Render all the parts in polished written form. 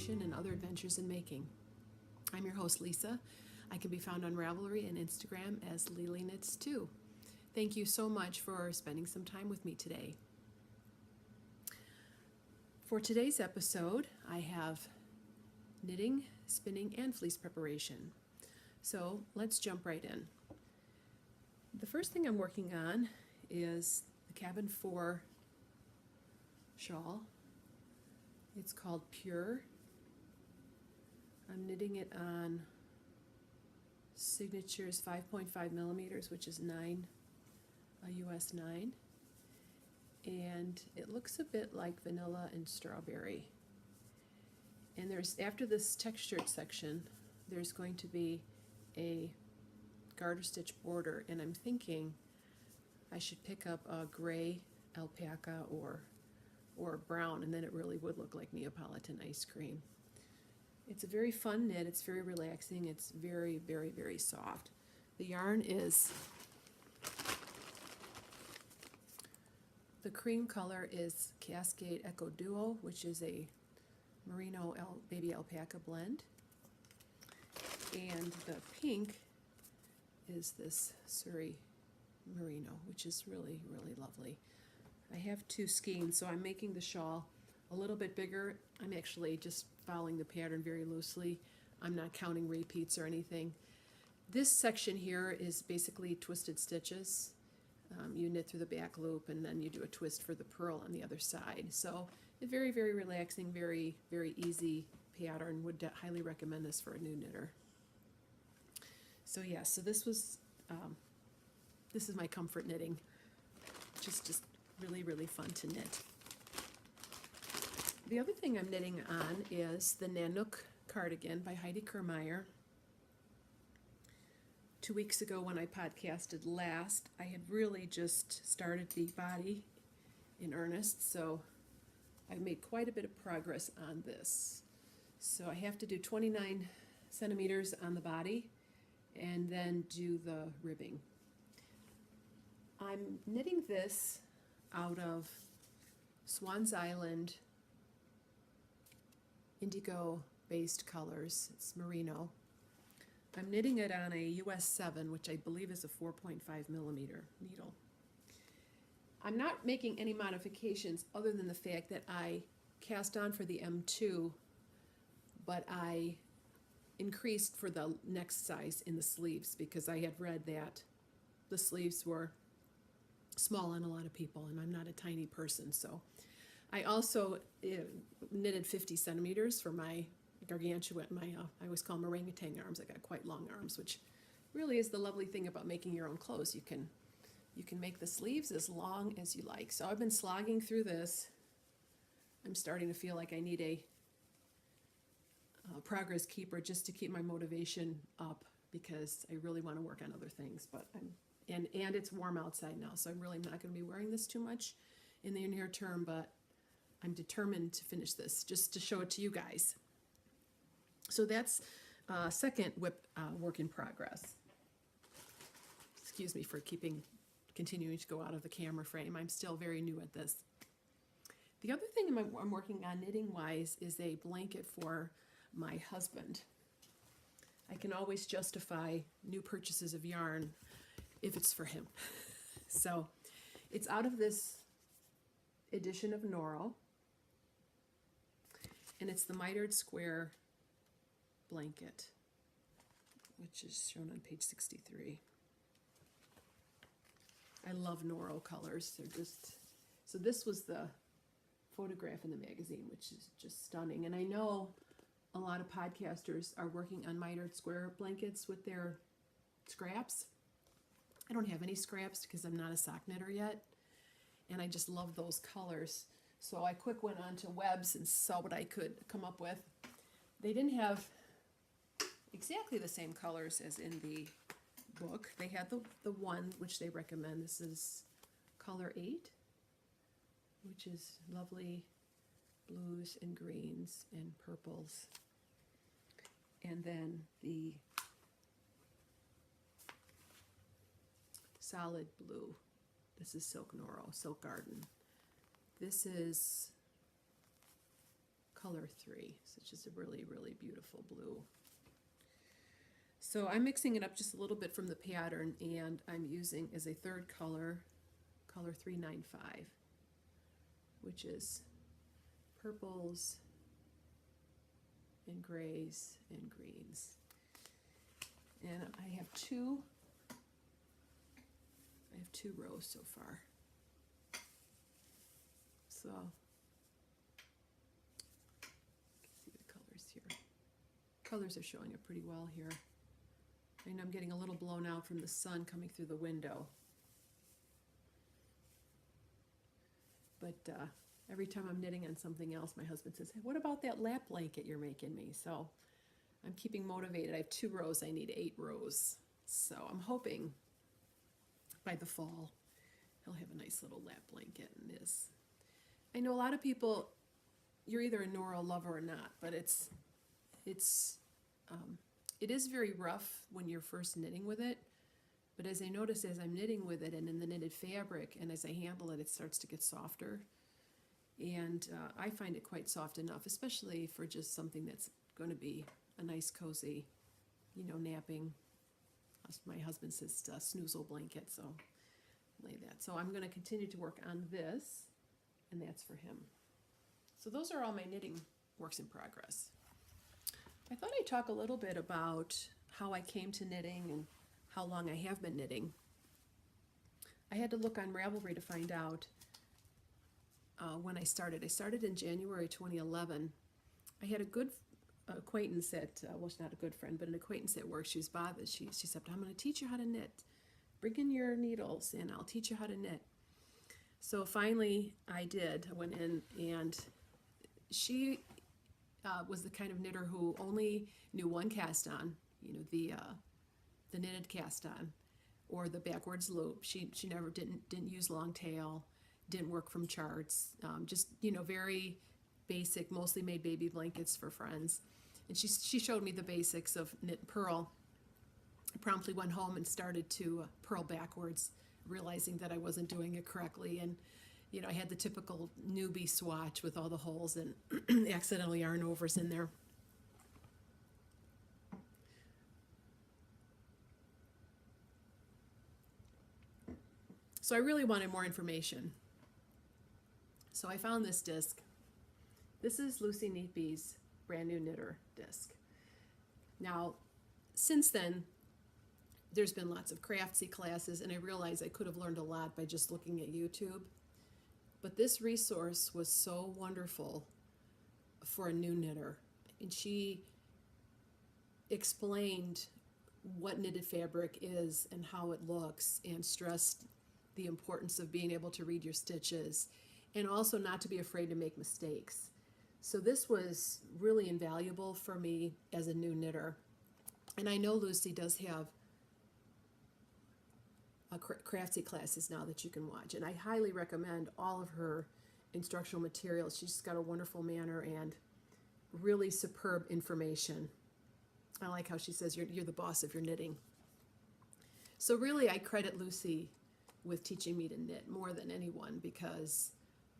preparation and other adventures in making. I'm your host, Lisa. I can be found on Ravelry and Instagram as LilyKnits2. Thank you so much for spending some time with me today. For today's episode, I have knitting, spinning, and fleece preparation. So let's jump right in. The first thing I'm working on is the Cabin 4 shawl. It's called Pure. I'm knitting it on Signatures 5.5 millimeters, which is a US 9. And it looks a bit like vanilla and strawberry. And there's, after this textured section, there's going to be a garter stitch border, and I'm thinking I should pick up a gray alpaca or brown, and then it really would look like Neapolitan ice cream. It's a very fun knit. It's very relaxing. It's very, very, very soft. The yarn is, the cream color is Cascade Echo Duo, which is a merino baby alpaca blend. And the pink is this Surrey merino, which is really, really lovely. I have two skeins, so I'm making the shawl a little bit bigger. I'm actually just following the pattern very loosely. I'm not counting repeats or anything. This section here is basically twisted stitches. You knit through the back loop and then you do a twist for the purl on the other side. So a very, very relaxing, very, very easy pattern. Would highly recommend this for a new knitter. So yeah, so this is my comfort knitting. Just really, really fun to knit. The other thing I'm knitting on is the Nanuk cardigan by Heidi Kermeyer. 2 weeks ago when I podcasted last, I had really just started the body in earnest, so I've made quite a bit of progress on this. So I have to do 29 centimeters on the body and then do the ribbing. I'm knitting this out of Swan's Island indigo based colors. It's merino. I'm knitting it on a US 7, which I believe is a 4.5 millimeter needle. I'm not making any modifications other than the fact that I cast on for the M2, but I increased for the next size in the sleeves because I had read that the sleeves were small on a lot of people, and I'm not a tiny person. So I also knitted 50 centimeters for my gargantuan, I always call them orangutan arms. I got quite long arms, which really is the lovely thing about making your own clothes. You can make the sleeves as long as you like. So I've been slogging through this. I'm starting to feel like I need a progress keeper just to keep my motivation up because I really want to work on other things. But and it's warm outside now, so I'm really not going to be wearing this too much in the near term, but I'm determined to finish this just to show it to you guys. So that's second work in progress. Excuse me for continuing to go out of the camera frame. I'm still very new at this. The other thing I'm working on knitting-wise is a blanket for my husband. I can always justify new purchases of yarn if it's for him. So it's out of this edition of Noro, and it's the Mitered square blanket, which is shown on page 63. I love Noro colors. They're just, so this was the photograph in the magazine, which is just stunning. And I know a lot of podcasters are working on mitered square blankets with their scraps. I don't have any scraps because I'm not a sock knitter yet, and I just love those colors. So I quick went on to Webs and saw what I could come up with. They didn't have exactly the same colors as in the book. They had the one which they recommend. This is color 8, which is lovely blues and greens and purples. And then the solid blue. This is Silk Noro, Silk Garden. This is color 3, so it's just a really, really beautiful blue. So I'm mixing it up just a little bit from the pattern, and I'm using as a third color, color 395, which is purples and grays and greens. And I have two rows so far. So you can see the colors here. Colors are showing up pretty well here. And I'm getting a little blown out from the sun coming through the window. But every time I'm knitting on something else, my husband says, hey, what about that lap blanket you're making me? So I'm keeping motivated. I have 2 rows. I need 8 rows. So I'm hoping by the fall he'll have a nice little lap blanket in this. I know a lot of people, you're either a Nora lover or not, but it is very rough when you're first knitting with it. But as I notice, as I'm knitting with it and in the knitted fabric, and as I handle it, it starts to get softer. And I find it quite soft enough, especially for just something that's going to be a nice, cozy, napping. My husband says Snoozle blanket, so lay that. So I'm going to continue to work on this, and that's for him. So those are all my knitting works in progress. I thought I'd talk a little bit about how I came to knitting and how long I have been knitting. I had to look on Ravelry to find out when I started. I started in January 2011. I had a good acquaintance at, well, she's not a good friend, but an acquaintance at work. She was bothered. She said, I'm going to teach you how to knit. Bring in your needles and I'll teach you how to knit. So finally I did. I went in, and she was the kind of knitter who only knew one cast on, the knitted cast on, or the backwards loop. She never didn't use long tail, didn't work from charts, just very basic, mostly made baby blankets for friends. And she showed me the basics of knit and purl. I promptly went home and started to purl backwards, realizing that I wasn't doing it correctly. And I had the typical newbie swatch with all the holes and accidental yarn overs in there. So I really wanted more information. So I found this disc. This is Lucy Neatby's brand new knitter disc. Now, since then, there's been lots of craftsy classes, and I realized I could have learned a lot by just looking at YouTube. But this resource was so wonderful for a new knitter. And she explained what knitted fabric is and how it looks, and stressed the importance of being able to read your stitches, and also not to be afraid to make mistakes. So this was really invaluable for me as a new knitter. And I know Lucy does have craftsy classes now that you can watch, and I highly recommend all of her instructional materials. She's got a wonderful manner and really superb information. I like how she says you're the boss of your knitting. So really I credit Lucy with teaching me to knit more than anyone, because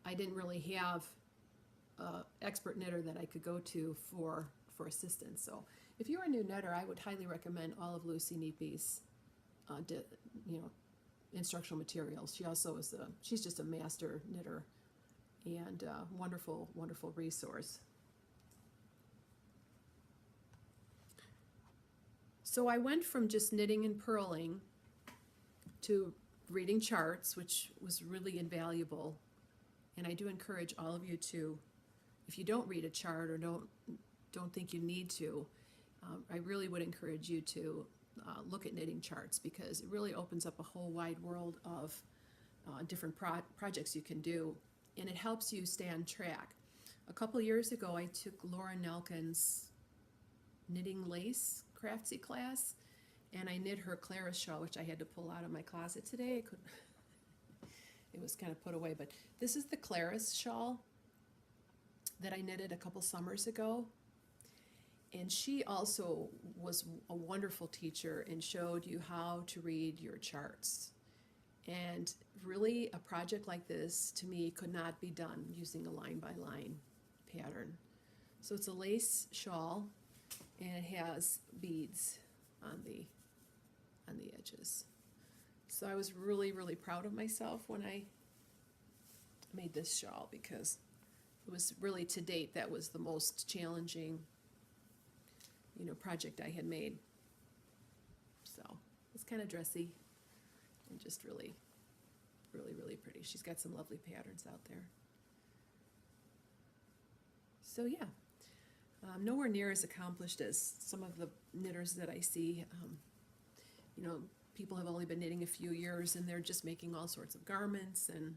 I didn't really have an expert knitter that I could go to for assistance. So if you're a new knitter, I would highly recommend all of Lucy Neatby's instructional materials. She also is she's just a master knitter and wonderful, wonderful resource. So I went from just knitting and purling to reading charts, which was really invaluable. And I do encourage all of you to, if you don't read a chart or don't think you need to, I really would encourage you to look at knitting charts, because it really opens up a whole wide world of different projects you can do, and it helps you stay on track. A couple of years ago, I took Laura Nelkin's knitting lace craftsy class, and I knit her Claris shawl, which I had to pull out of my closet today. It was kind of put away, but this is the Claris shawl that I knitted a couple summers ago. And she also was a wonderful teacher and showed you how to read your charts. And really, a project like this, to me, could not be done using a line-by-line pattern. So it's a lace shawl, and it has beads on the edges. So I was really, really proud of myself when I made this shawl, because it was really, to date, that was the most challenging, project I had made. So it's kind of dressy and just really, really, really pretty. She's got some lovely patterns out there. So yeah, nowhere near as accomplished as some of the knitters that I see. People have only been knitting a few years and they're just making all sorts of garments, and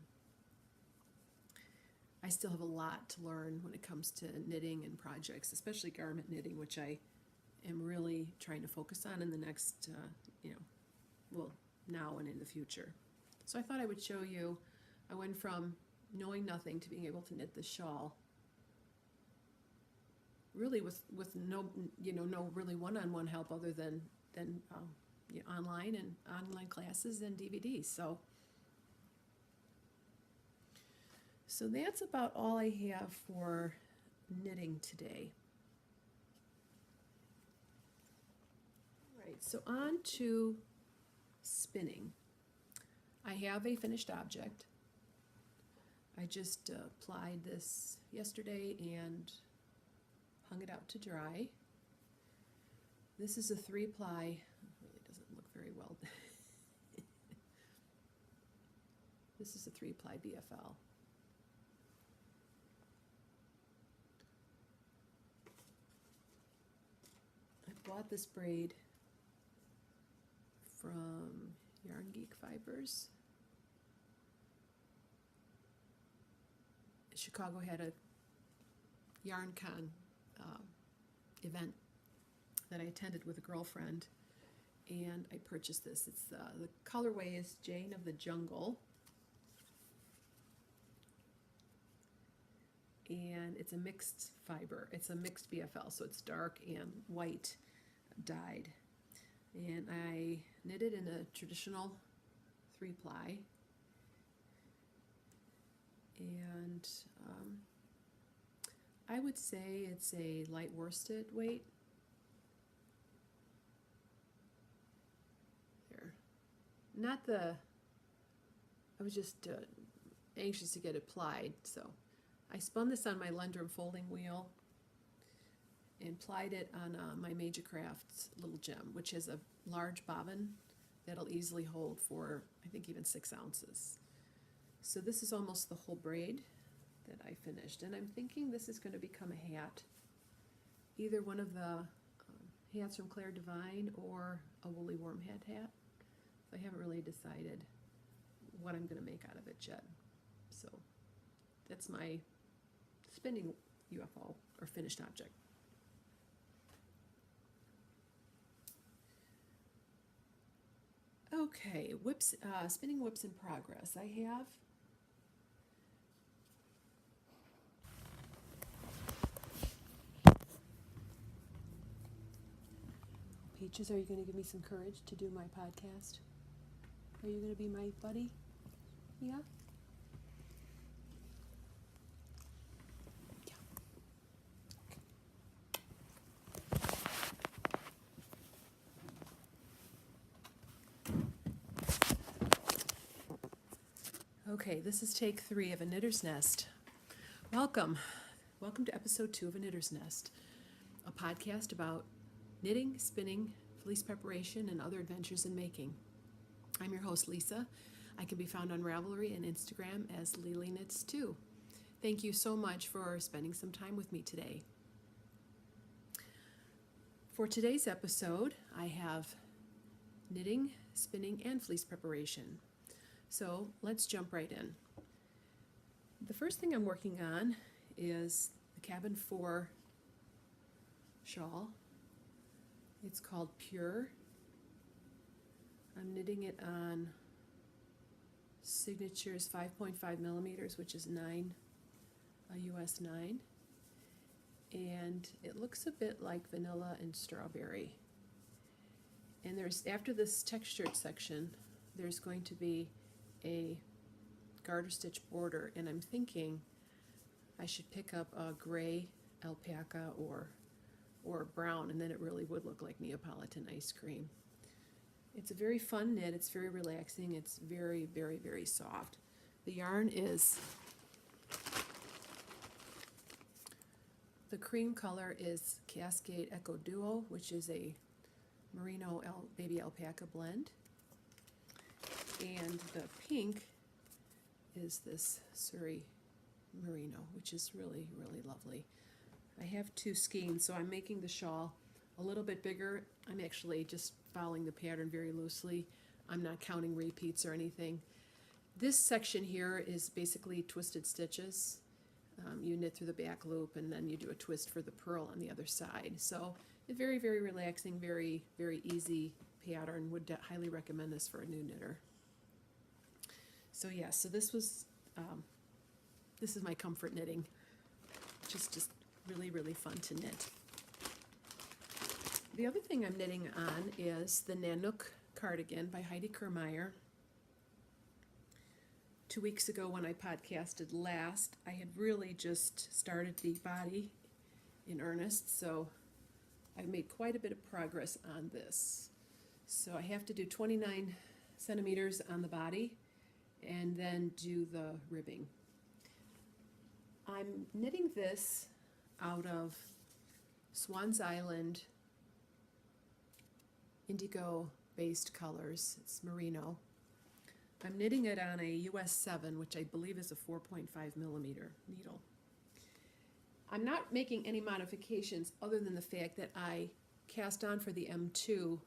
I still have a lot to learn when it comes to knitting and projects, especially garment knitting, which I am really trying to focus on in the next, now and in the future. So I thought I would show you, I went from knowing nothing to being able to knit this shawl, really with no really one-on-one help other than online classes and DVDs. So that's about all I have for knitting today. All right, so on to spinning. I have a finished object. I just applied this yesterday and hung it out to dry. This is a 3-ply. Really doesn't look very well. This is a 3-ply BFL. I bought this braid from Yarn Geek Fibers. Chicago had a YarnCon event that I attended with a girlfriend, and I purchased this. It's the colorway is Jane of the Jungle, and it's a mixed fiber. It's a mixed BFL, so it's dark and white dyed. And I knitted in a traditional 3-ply, and I would say it's a light worsted weight. There, I was just anxious to get it plied, so I spun this on my Lundrum folding wheel and plied it on my Major Crafts little gem, which has a large bobbin that'll easily hold for, I think, even 6 ounces. So this is almost the whole braid that I finished, and I'm thinking this is going to become a hat, either one of the hats from Claire Divine or a woolly worm hat. I haven't really decided what I'm going to make out of it yet. So that's my spinning UFO, or finished object. Okay, spinning whips in progress. I have Peaches, are you going to give me some courage to do my podcast? Are you going to be my buddy? Yeah? Yeah. Okay, this is take 3 of A Knitter's Nest. Welcome. Welcome to episode 2 of A Knitter's Nest, a podcast about knitting, spinning, fleece preparation, and other adventures in making. I'm your host, Lisa. I can be found on Ravelry and Instagram as Lily Knits 2. Thank you so much for spending some time with me today. For today's episode, I have knitting, spinning, and fleece preparation. So let's jump right in. The first thing I'm working on is the Cabin 4 shawl. It's called Pure. I'm knitting it on Signature's 5.5 millimeters, which is a US 9. And it looks a bit like vanilla and strawberry. And after this textured section, there's going to be a garter stitch border, and I'm thinking I should pick up a gray alpaca or brown, and then it really would look like Neapolitan ice cream. It's a very fun knit. It's very relaxing. It's very, very, very soft. The yarn is, the cream color is Cascade Echo Duo, which is a merino baby alpaca blend. And the pink is this Surrey merino, which is really, really lovely. I have two skeins, so I'm making the shawl a little bit bigger. I'm actually just following the pattern very loosely. I'm not counting repeats or anything. This section here is basically twisted stitches. You knit through the back loop and then you do a twist for the purl on the other side. So a very, very relaxing, very, very easy pattern. Would highly recommend this for a new knitter. So yeah, so this is my comfort knitting. Just really, really fun to knit. The other thing I'm knitting on is the Nanuk cardigan by Heidi Kermeyer. 2 weeks ago when I podcasted last, I had really just started the body in earnest, so I've made quite a bit of progress on this. So I have to do 29 centimeters on the body and then do the ribbing. I'm knitting this out of Swan's Island indigo based colors. It's merino. I'm knitting it on a US 7, which I believe is a 4.5 millimeter needle. I'm not making any modifications other than the fact that I cast on for the M2,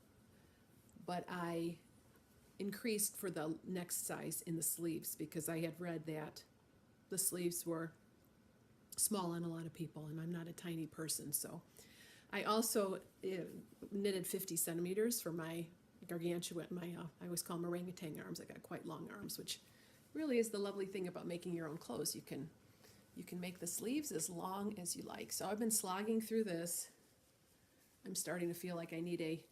but I increased for the next size in the sleeves because I had read that the sleeves were small on a lot of people, and I'm not a tiny person. So I also knitted 50 centimeters for my gargantuan, I always call them orangutan arms. I got quite long arms, which really is the lovely thing about making your own clothes. You can make the sleeves as long as you like. So I've been slogging through this. I'm starting to feel like I need a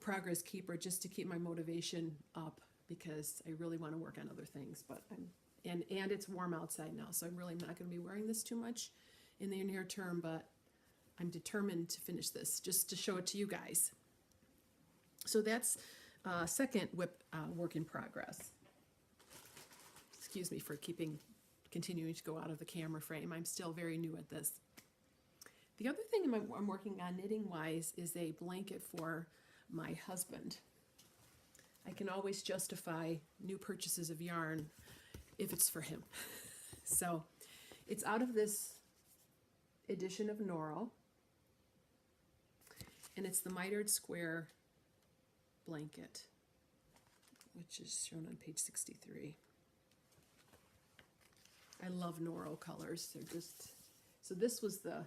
progress keeper just to keep my motivation up because I really want to work on other things. But and it's warm outside now, so I'm really not going to be wearing this too much in the near term, but I'm determined to finish this just to show it to you guys. So that's second work in progress. Excuse me for continuing to go out of the camera frame. I'm still very new at this. The other thing I'm working on knitting-wise is a blanket for my husband. I can always justify new purchases of yarn if it's for him. So it's out of this edition of Noro, and it's the Mitered square blanket, which is shown on page 63. I love Noro colors. They're just, so this was the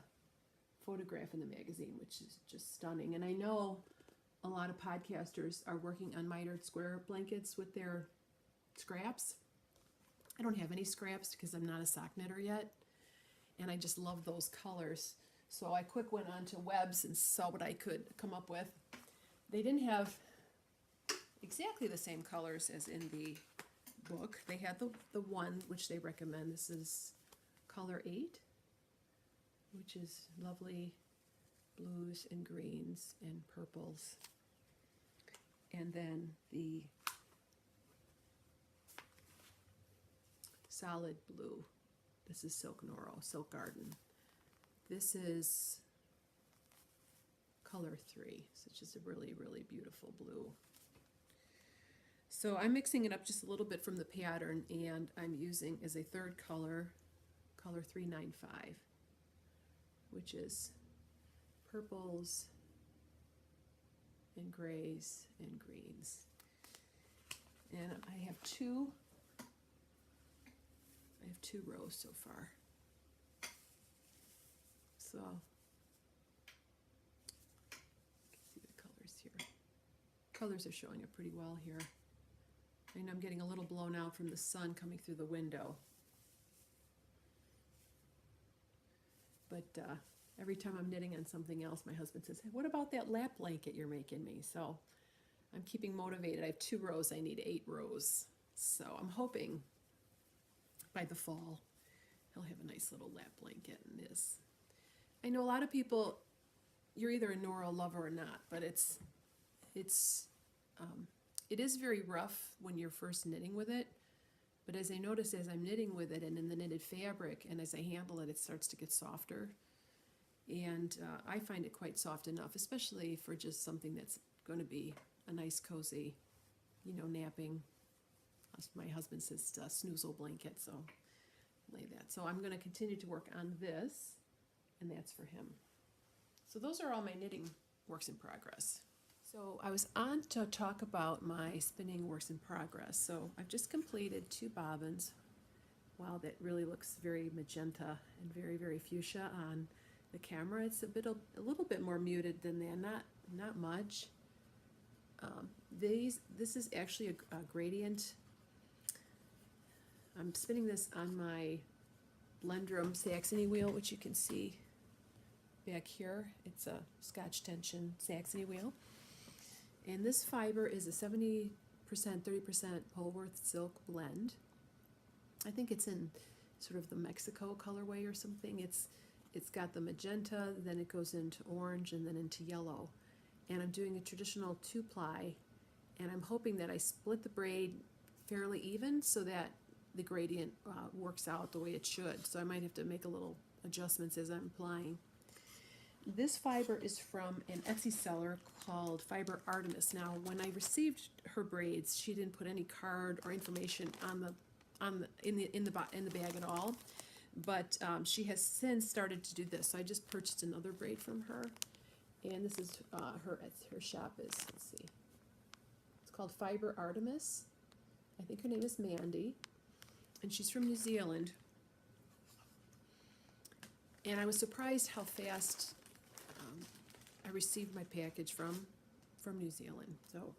photograph in the magazine, which is just stunning. And I know a lot of podcasters are working on mitered square blankets with their scraps. I don't have any scraps because I'm not a sock knitter yet, and I just love those colors. So I quick went onto Webs and saw what I could come up with. They didn't have exactly the same colors as in the book. They had the one which they recommend. This is color 8, which is lovely blues and greens and purples. And then the solid blue. This is Silk Noro, Silk Garden. This is color 3, which is a really, really beautiful blue. So I'm mixing it up just a little bit from the pattern, and I'm using as a third color, color 395, which is purples and grays and greens. And I have two rows so far. So you can see the colors here. Colors are showing up pretty well here. I know I'm getting a little blown out from the sun coming through the window. But every time I'm knitting on something else, my husband says, hey, what about that lap blanket you're making me? So I'm keeping motivated. I have 2 rows. I need 8 rows. So I'm hoping by the fall he'll have a nice little lap blanket in this. I know a lot of people, you're either a Nora lover or not, but it is very rough when you're first knitting with it. But as I notice, as I'm knitting with it and in the knitted fabric, and as I handle it, it starts to get softer. And I find it quite soft enough, especially for just something that's going to be a nice, cozy, napping. My husband says Snoozle blanket, so lay that. So I'm going to continue to work on this, and that's for him. So those are all my knitting works in progress. So I was on to talk about my spinning works in progress. So I've just completed 2 bobbins. Wow, that really looks very magenta and very, very fuchsia on the camera. It's a little bit more muted than that, not much. This is actually a gradient. I'm spinning this on my Blendrum Saxony wheel, which you can see back here. It's a Scotch tension Saxony wheel. And this fiber is a 70%, 30% Polworth silk blend. I think it's in sort of the Mexico colorway or something. It's got the magenta, then it goes into orange, and then into yellow. And I'm doing a traditional 2-ply, and I'm hoping that I split the braid fairly even so that the gradient works out the way it should. So I might have to make a little adjustments as I'm applying. This fiber is from an Etsy seller called Fiber Artemis. Now, when I received her braids, she didn't put any card or information in the bag at all. But she has since started to do this. So I just purchased another braid from her, and this is her shop is. Let's see, it's called Fiber Artemis. I think her name is Mandy, and she's from New Zealand. And I was surprised how fast I received my package from New Zealand. So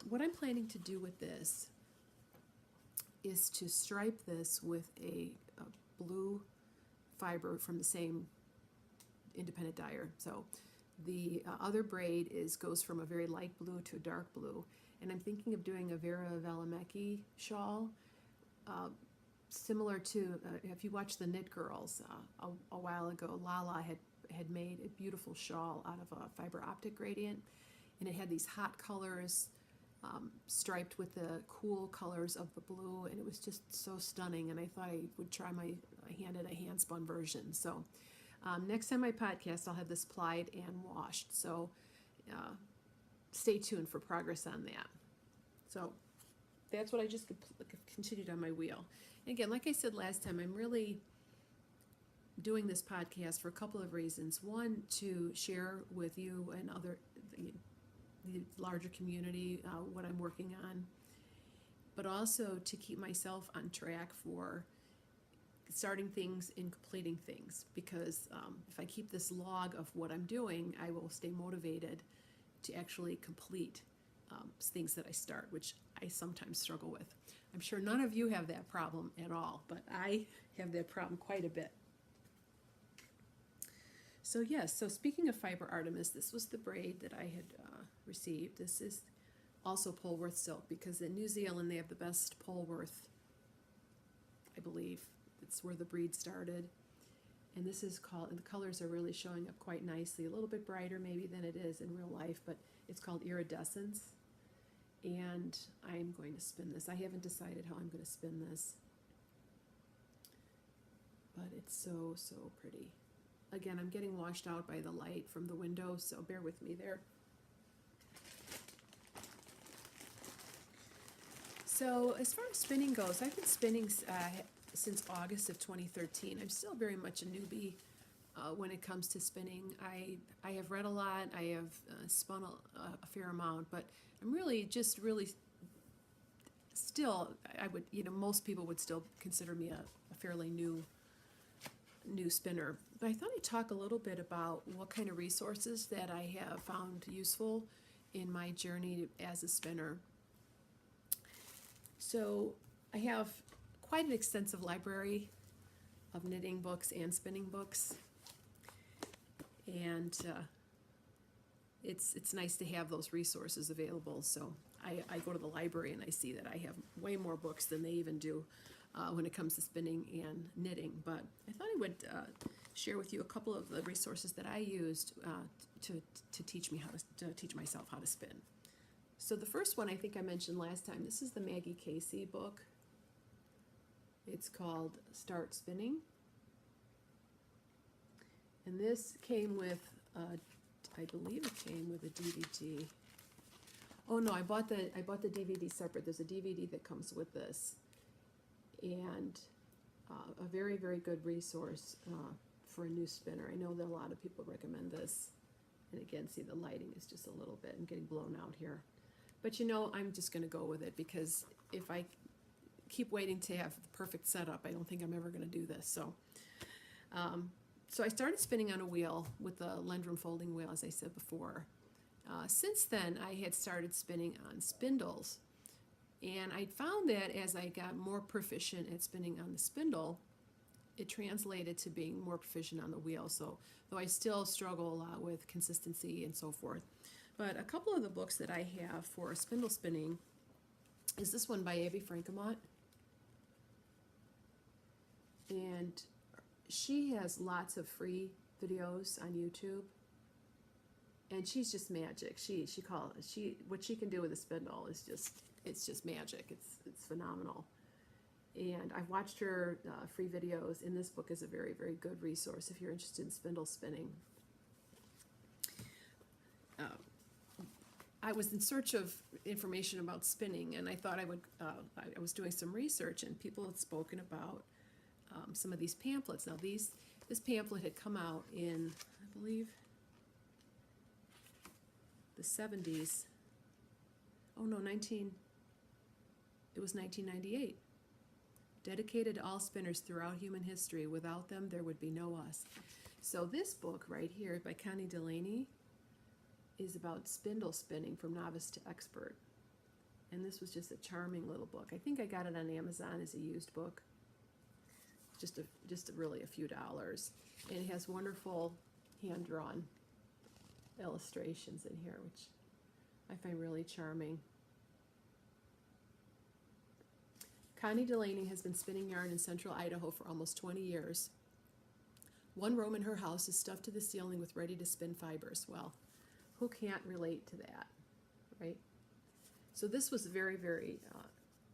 what I'm planning to do with this is to stripe this with a blue fiber from the same independent dyer. So the other braid goes from a very light blue to a dark blue, and I'm thinking of doing a Vera Valimecki shawl, similar to if you watch the Knit Girls a while ago. Lala had made a beautiful shawl out of a fiber optic gradient, and it had these hot colors striped with the cool colors of the blue, and it was just so stunning, and I thought I would try my hand at a hand spun version. So next time I podcast, I'll have this plied and washed, so stay tuned for progress on that. So that's what I just continued on my wheel. And again, like I said last time, I'm really doing this podcast for a couple of reasons. One, to share with you and the larger community what I'm working on, but also to keep myself on track for starting things and completing things, because if I keep this log of what I'm doing, I will stay motivated to actually complete things that I start, which I sometimes struggle with. I'm sure none of you have that problem at all, but I have that problem quite a bit. So yes, so speaking of Fiber Artemis, this was the braid that I had received. This is also Polworth silk, because in New Zealand they have the best Polworth, I believe. It's where the breed started. And this is called, and the colors are really showing up quite nicely, a little bit brighter maybe than it is in real life, but it's called Iridescence. And I'm going to spin this. I haven't decided how I'm going to spin this, but it's so, so pretty. Again, I'm getting washed out by the light from the window, so bear with me there. So as far as spinning goes, I've been spinning since August of 2013. I'm still very much a newbie when it comes to spinning. I have read a lot, I have spun a fair amount, but I'm really still, I would, most people would still consider me a fairly new spinner. But I thought I'd talk a little bit about what kind of resources that I have found useful in my journey as a spinner. So I have quite an extensive library of knitting books and spinning books, and it's nice to have those resources available. So I go to the library and I see that I have way more books than they even do when it comes to spinning and knitting. But I thought I would share with you a couple of the resources that I used to teach me to teach myself how to spin. So the first one I think I mentioned last time. This is the Maggie Casey book. It's called Start Spinning, and this came with I believe it came with a DVD. Oh no, I bought the DVD separate. There's a DVD that comes with this, and a very, very good resource for a new spinner. I know that a lot of people recommend this, and again, see, the lighting is just a little bit, I'm getting blown out here, but you know, I'm just going to go with it, because if I keep waiting to have the perfect setup, I don't think I'm ever going to do this. So so I started spinning on a wheel with the Lendrum folding wheel, as I said before. Since then, I had started spinning on spindles, and I found that as I got more proficient at spinning on the spindle, it translated to being more proficient on the wheel. So though I still struggle a lot with consistency and so forth, but a couple of the books that I have for spindle spinning is this one by Abby Frankenmuth, and she has lots of free videos on YouTube, and she's just magic. What she can do with a spindle is just magic. It's phenomenal. And I've watched her free videos, and this book is a very, very good resource if you're interested in spindle spinning. I was in search of information about spinning, and I thought I was doing some research, and people had spoken about some of these pamphlets. Now this pamphlet had come out in, I believe, the 70s. Oh no, it was 1998. Dedicated to all spinners throughout human history. Without them, there would be no us. So this book right here by Connie Delaney is about spindle spinning from novice to expert. And this was just a charming little book. I think I got it on Amazon as a used book. Just really a few dollars. And it has wonderful hand-drawn illustrations in here, which I find really charming. Connie Delaney has been spinning yarn in central Idaho for almost 20 years. One room in her house is stuffed to the ceiling with ready-to-spin fibers. Well, who can't relate to that, right? So this was a very, very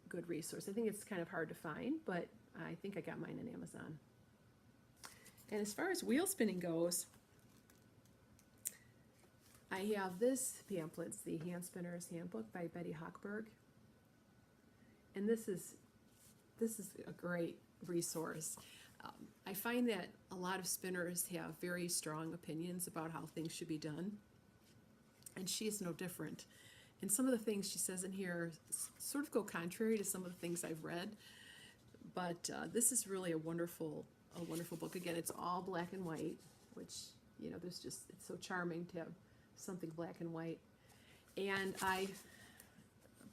good resource. I think it's kind of hard to find, but I think I got mine on Amazon. And as far as wheel spinning goes, I have this pamphlet. It's the Hand Spinner's Handbook by Betty Hochberg. And this is a great resource. I find that a lot of spinners have very strong opinions about how things should be done, and she is no different. And some of the things she says in here sort of go contrary to some of the things I've read, but this is really a wonderful book. Again, it's all black and white, which, you know, it's so charming to have something black and white. And I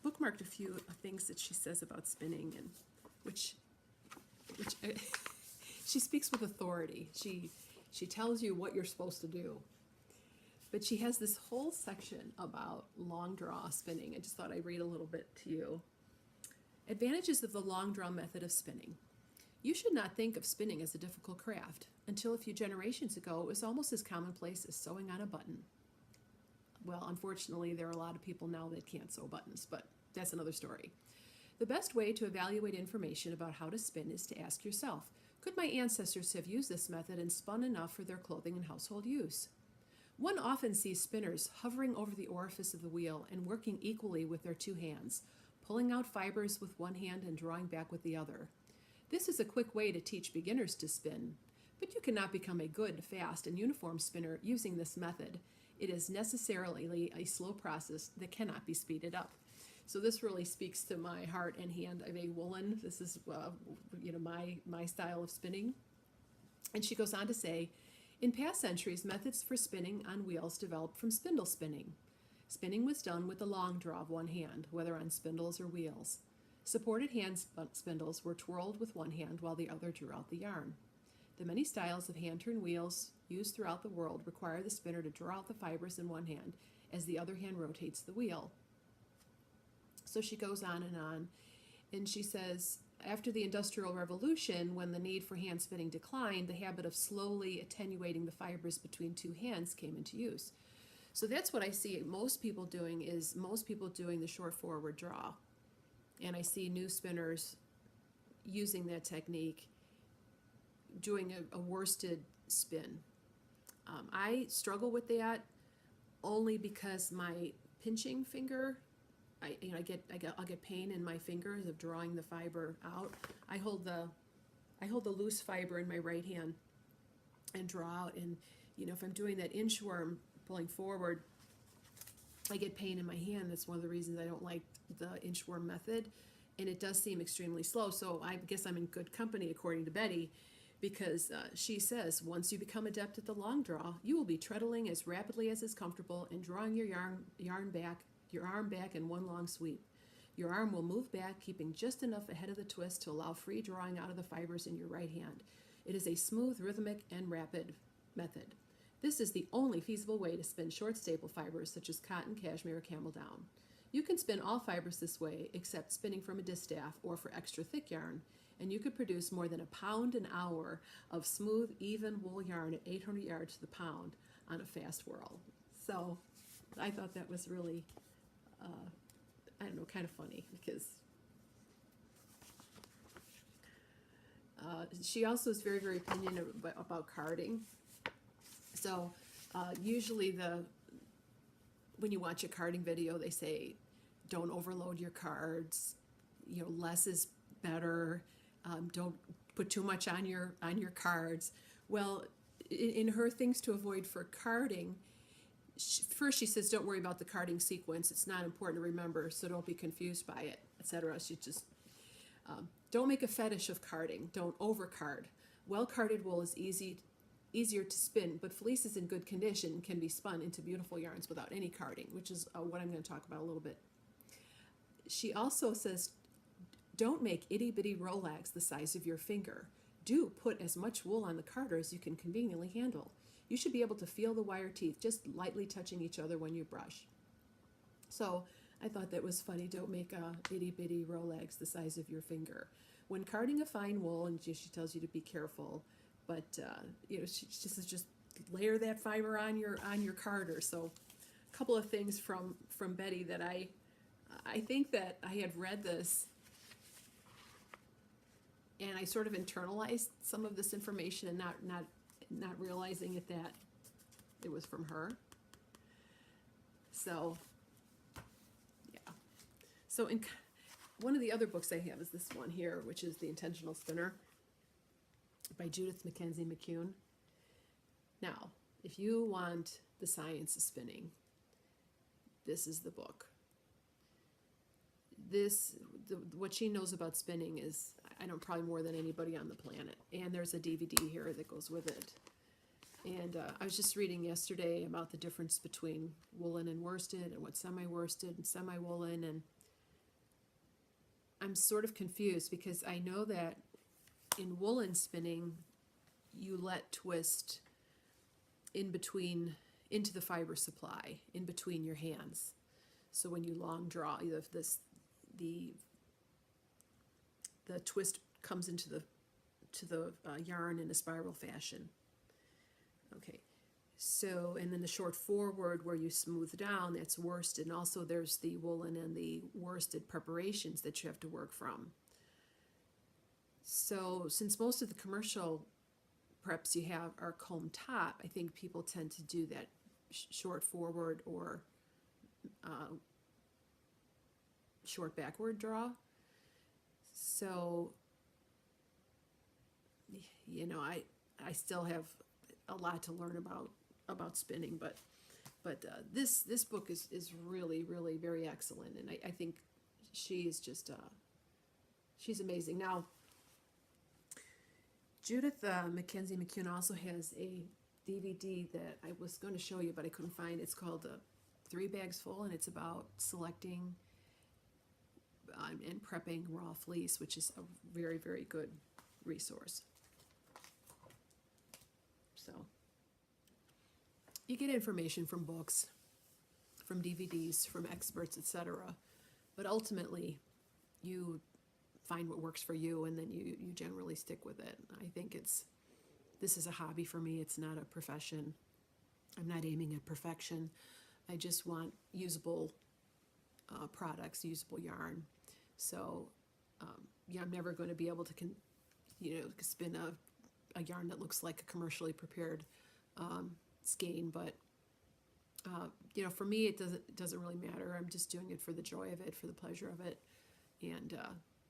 bookmarked a few things that she says about spinning, and which she speaks with authority. She tells you what you're supposed to do. But she has this whole section about long draw spinning. I just thought I'd read a little bit to you. Advantages of the long draw method of spinning. You should not think of spinning as a difficult craft. Until a few generations ago, it was almost as commonplace as sewing on a button. Well, unfortunately, there are a lot of people now that can't sew buttons, but that's another story. The best way to evaluate information about how to spin is to ask yourself, could my ancestors have used this method and spun enough for their clothing and household use? One often sees spinners hovering over the orifice of the wheel and working equally with their two hands, pulling out fibers with one hand and drawing back with the other. This is a quick way to teach beginners to spin, but you cannot become a good, fast, and uniform spinner using this method. It is necessarily a slow process that cannot be speeded up. So this really speaks to my heart and hand of a woolen. This is my style of spinning. And she goes on to say, in past centuries, methods for spinning on wheels developed from spindle spinning. Spinning was done with the long draw of one hand, whether on spindles or wheels. Supported hand spindles were twirled with one hand while the other drew out the yarn. The many styles of hand-turned wheels used throughout the world require the spinner to draw out the fibers in one hand as the other hand rotates the wheel. So she goes on, and she says, after the Industrial Revolution, when the need for hand spinning declined, the habit of slowly attenuating the fibers between two hands came into use. So that's what I see most people doing, is most people doing the short forward draw. And I see new spinners using that technique, doing a worsted spin. I struggle with that only because my pinching finger, I'll get pain in my fingers of drawing the fiber out. I hold the loose fiber in my right hand and draw out, and if I'm doing that inchworm pulling forward, I get pain in my hand. That's one of the reasons I don't like the inchworm method, and it does seem extremely slow. So I guess I'm in good company, according to Betty, because she says, once you become adept at the long draw, you will be treadling as rapidly as is comfortable and drawing your arm back in one long sweep. Your arm will move back, keeping just enough ahead of the twist to allow free drawing out of the fibers in your right hand. It is a smooth, rhythmic, and rapid method. This is the only feasible way to spin short staple fibers such as cotton, cashmere, or camel down. You can spin all fibers this way except spinning from a distaff or for extra thick yarn, and you could produce more than a pound an hour of smooth, even wool yarn at 800 yards to the pound on a fast whirl. So I thought that was really, kind of funny, because she also is very, very opinionated about carding. So usually when you watch a carding video, they say, don't overload your cards, less is better, don't put too much on your cards. Well, in her things to avoid for carding, first she says, don't worry about the carding sequence. It's not important to remember, so don't be confused by it, etc. She just, don't make a fetish of carding. Don't over-card. Well-carded wool is easier to spin, but fleece is in good condition and can be spun into beautiful yarns without any carding, which is what I'm going to talk about a little bit. She also says, don't make itty-bitty rolags the size of your finger. Do put as much wool on the carder as you can conveniently handle. You should be able to feel the wire teeth just lightly touching each other when you brush. So I thought that was funny. Don't make itty-bitty rolags the size of your finger. When carding a fine wool, and she tells you to be careful, but she says just layer that fiber on your carder. So a couple of things from Betty that I think that I had read this, and I sort of internalized some of this information and not realizing that it was from her. So yeah. So in one of the other books I have is this one here, which is The Intentional Spinner by Judith Mackenzie McCune. Now, if you want the science of spinning, this is the book. What she knows about spinning is, I know, probably more than anybody on the planet. And there's a DVD here that goes with it. And I was just reading yesterday about the difference between woolen and worsted, and what's semi-worsted and semi-woolen, and I'm sort of confused because I know that in woolen spinning, you let twist into the fiber supply, in between your hands. So when you long draw, the twist comes into the yarn in a spiral fashion. Okay, so, and then the short forward where you smooth down, that's worsted, and also there's the woolen and the worsted preparations that you have to work from. So since most of the commercial preps you have are comb top, I think people tend to do that short forward or short backward draw. So, I still have a lot to learn about spinning, but this book is really, really very excellent, and I think she is just she's amazing. Now, Judith Mackenzie McCune also has a DVD that I was going to show you, but I couldn't find. It's called 3 Bags Full, and it's about selecting and prepping raw fleece, which is a very, very good resource. So you get information from books, from DVDs, from experts, etc. But ultimately, you find what works for you, and then you generally stick with it. I think this is a hobby for me. It's not a profession. I'm not aiming at perfection. I just want usable products, usable yarn. So yeah, I'm never going to be able to spin a yarn that looks like a commercially prepared skein, but for me it doesn't really matter. I'm just doing it for the joy of it, for the pleasure of it, and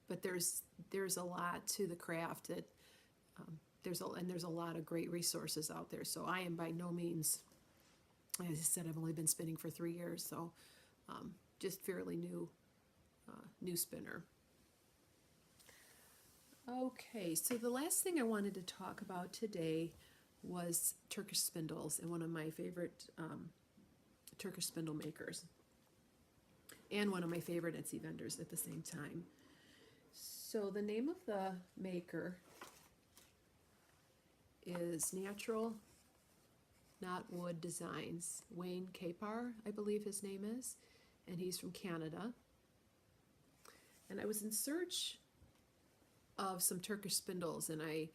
but there's a lot to the craft that there's a lot of great resources out there. So I am by no means, as I said, I've only been spinning for 3 years, so just fairly new spinner. Okay, so the last thing I wanted to talk about today was Turkish spindles, and one of my favorite Turkish spindle makers, and one of my favorite Etsy vendors at the same time. So the name of the maker is Natural Not Wood Designs. Wayne Capar, I believe his name is, and he's from Canada. And I was in search of some Turkish spindles, and I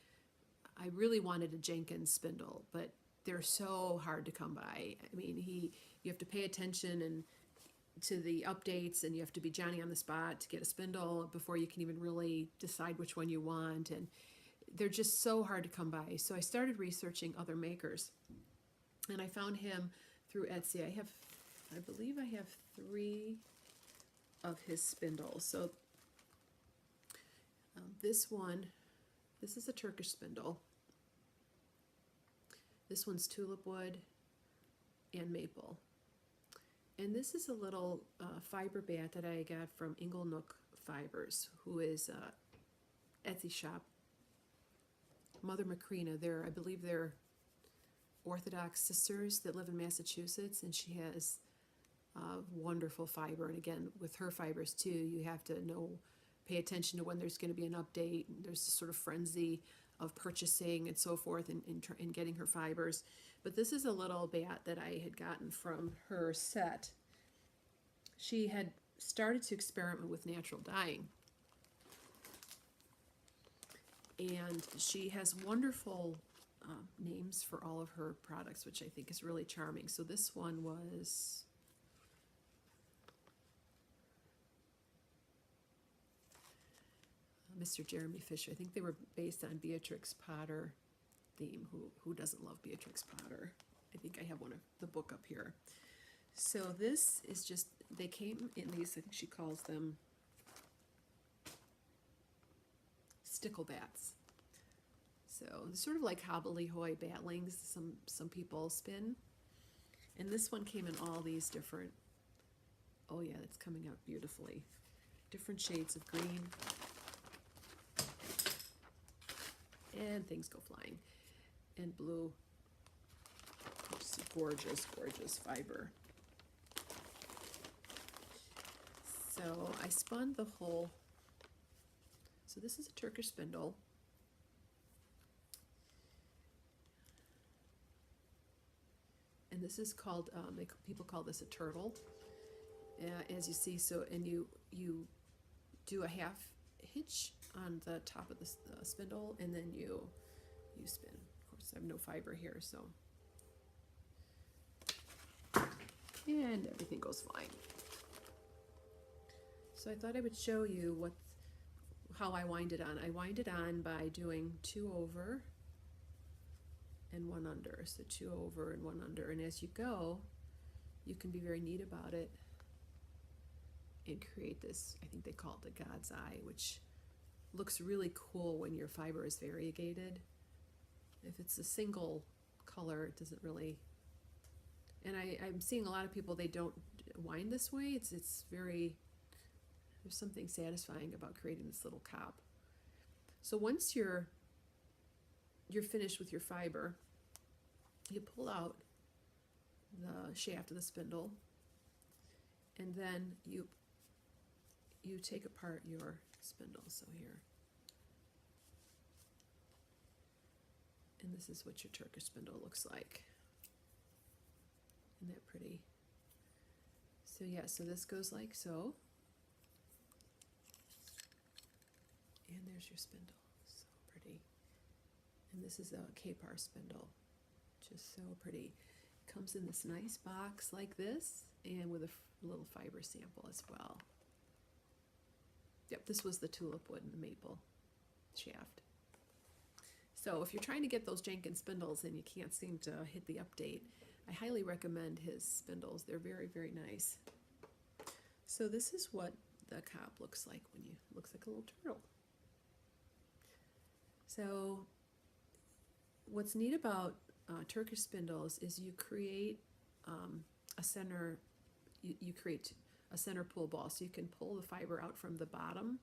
really wanted a Jenkins spindle, but they're so hard to come by. I mean, you have to pay attention and to the updates, and you have to be Johnny on the spot to get a spindle before you can even really decide which one you want, and they're just so hard to come by. So I started researching other makers, and I found him through Etsy. I believe I have 3 of his spindles. So this is a Turkish spindle. This one's tulip wood and maple. And this is a little fiber bat that I got from Nanuk Fibers, who is a Etsy shop. Mother Macrina, I believe they're Orthodox sisters that live in Massachusetts, and she has wonderful fiber. And again, with her fibers too, you have to pay attention to when there's going to be an update. There's this sort of frenzy of purchasing and so forth and getting her fibers. But this is a little bat that I had gotten from her set. She had started to experiment with natural dyeing. And she has wonderful names for all of her products, which I think is really charming. So this one was Mr. Jeremy Fisher. I think they were based on Beatrix Potter theme. Who doesn't love Beatrix Potter? I think I have one of the book up here. So this is just, they came in these, I think she calls them stickle bats. So sort of like hobbledehoy batlings, some people spin. And this one came in all these different, oh yeah, it's coming out beautifully. Different shades of green. And things go flying. And blue. Just gorgeous, gorgeous fiber. So I spun the whole, so this is a Turkish spindle. And this is called, people call this a turtle, as you see. So, and you do a half hitch on the top of the spindle, and then you spin. Of course, I have no fiber here, so. And everything goes flying. So I thought I would show you how I wind it on. I wind it on by doing 2 over and 1 under. So 2 over and 1 under. And as you go, you can be very neat about it and create this, I think they call it the God's Eye, which looks really cool when your fiber is variegated. If it's a single color, it doesn't really, and I'm seeing a lot of people, they don't wind this way. It's very, there's something satisfying about creating this little cop. So once you're finished with your fiber, you pull out the shaft of the spindle, and then you take apart your spindle. So here, and this is what your Turkish spindle looks like. Isn't that pretty? So yeah, so this goes like so. And there's your spindle, so pretty. And this is a K-par spindle, just so pretty. Comes in this nice box like this, and with a little fiber sample as well. Yep, this was the tulip wood and the maple shaft. So if you're trying to get those Jenkins spindles and you can't seem to hit the update, I highly recommend his spindles. They're very, very nice. So this is what the cop looks like when you, looks like a little turtle. So what's neat about Turkish spindles is you create a center, you create a center pull ball, so you can pull the fiber out from the bottom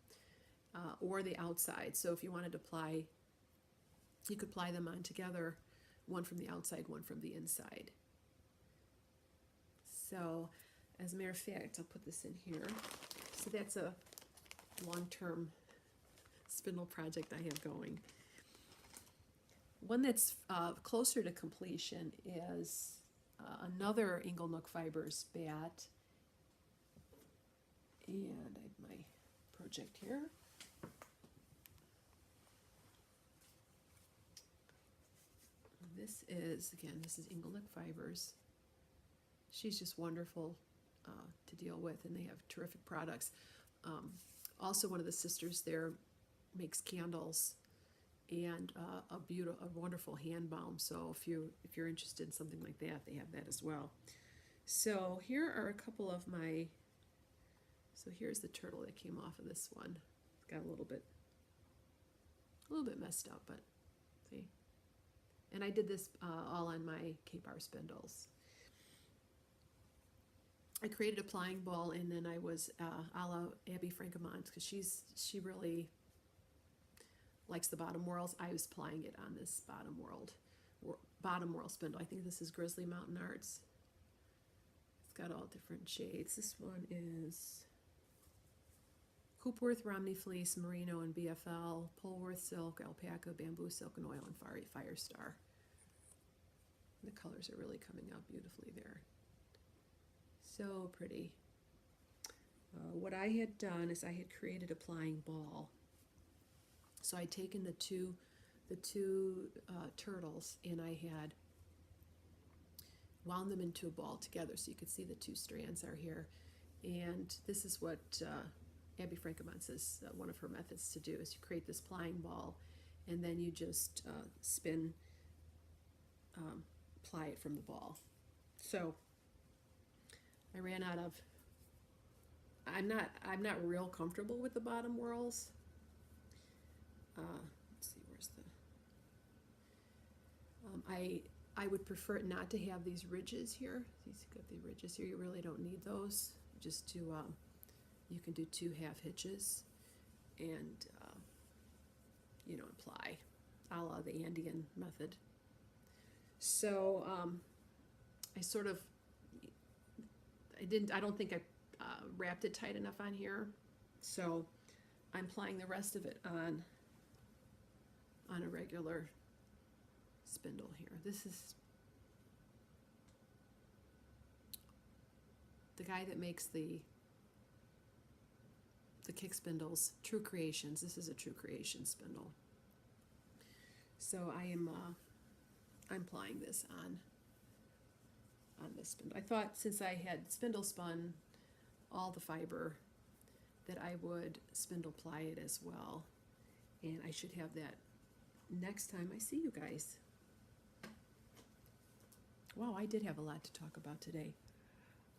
or the outside. So if you wanted to ply, you could ply them on together, one from the outside, one from the inside. So as a matter of fact, I'll put this in here. So that's a long-term spindle project I have going. One that's closer to completion is another Nanuk Fibers bat. And I have my project here. This is, again, this is Nanuk Fibers. She's just wonderful to deal with, and they have terrific products. Also, one of the sisters there makes candles and a wonderful hand balm. So if you're interested in something like that, they have that as well. So here are a couple of my. So here's the turtle that came off of this one. It's got a little bit messed up, but see. And I did this all on my K-par spindles. I created a plying ball, and then I was a la Abby Francomont, because she really likes the bottom whorls. I was plying it on this bottom whorl spindle. I think this is Grizzly Mountain Arts. It's got all different shades. This one is Coopworth, Romney Fleece, Merino, and BFL, Polworth Silk, Alpaca, Bamboo Silk, and Oil, and Firestar. The colors are really coming out beautifully there. So pretty. What I had done is I had created a plying ball. So I'd taken the two turtles, and I had wound them into a ball together, so you could see the two strands are here. And this is what Abby Francomont says one of her methods to do is you create this plying ball, and then you just ply it from the ball. So I ran out of. I'm not real comfortable with the bottom whorls. Let's see, where's the. I would prefer it not to have these ridges here. You've got the ridges here. You really don't need those. Just to you can do 2 half hitches, and ply, a la the Andean method. So I don't think I wrapped it tight enough on here, so I'm plying the rest of it on a regular spindle here. This is the guy that makes the kick spindles, True Creations. This is a True Creation spindle. So I'm plying this on this spindle. I thought since I had spindle spun all the fiber that I would spindle ply it as well, and I should have that next time I see you guys. Wow, I did have a lot to talk about today.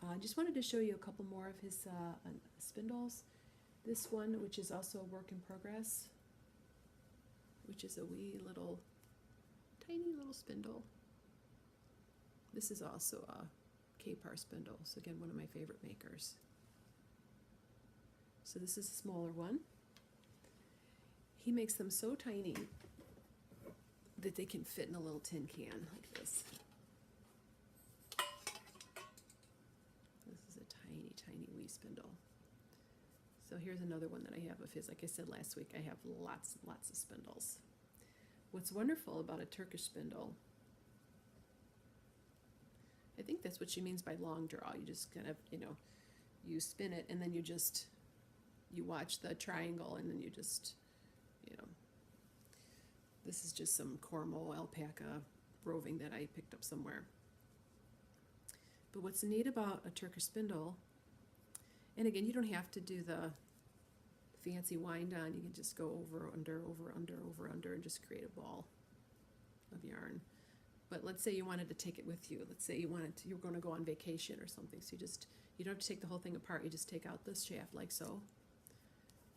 I just wanted to show you a couple more of his spindles. This one, which is also a work in progress, which is a wee little, tiny little spindle. This is also a K-par spindle, so again, one of my favorite makers. So this is a smaller one. He makes them so tiny that they can fit in a little tin can like this. This is a tiny, tiny wee spindle. So here's another one that I have of his. Like I said last week, I have lots and lots of spindles. What's wonderful about a Turkish spindle, I think that's what she means by long draw. You just kind of, you spin it, and then you watch the triangle, and then you just you know, this is just some Cormo alpaca roving that I picked up somewhere. But what's neat about a Turkish spindle, and again, you don't have to do the fancy wind on, you can just go over, under, over, under, over, under, and just create a ball of yarn. But let's say you wanted to take it with you. Let's say you were going to go on vacation or something. So you don't have to take the whole thing apart. You just take out this shaft like so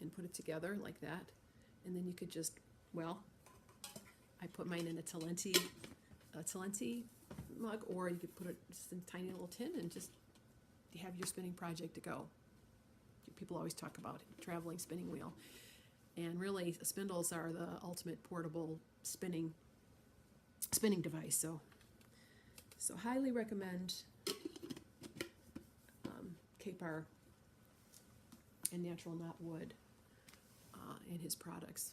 and put it together like that. And then you could just, well, I put mine in a Talenti mug, or you could put it just in a tiny little tin and just have your spinning project to go. People always talk about traveling spinning wheel. And really, spindles are the ultimate portable spinning device. So highly recommend Capar and Natural Knot Wood in his products.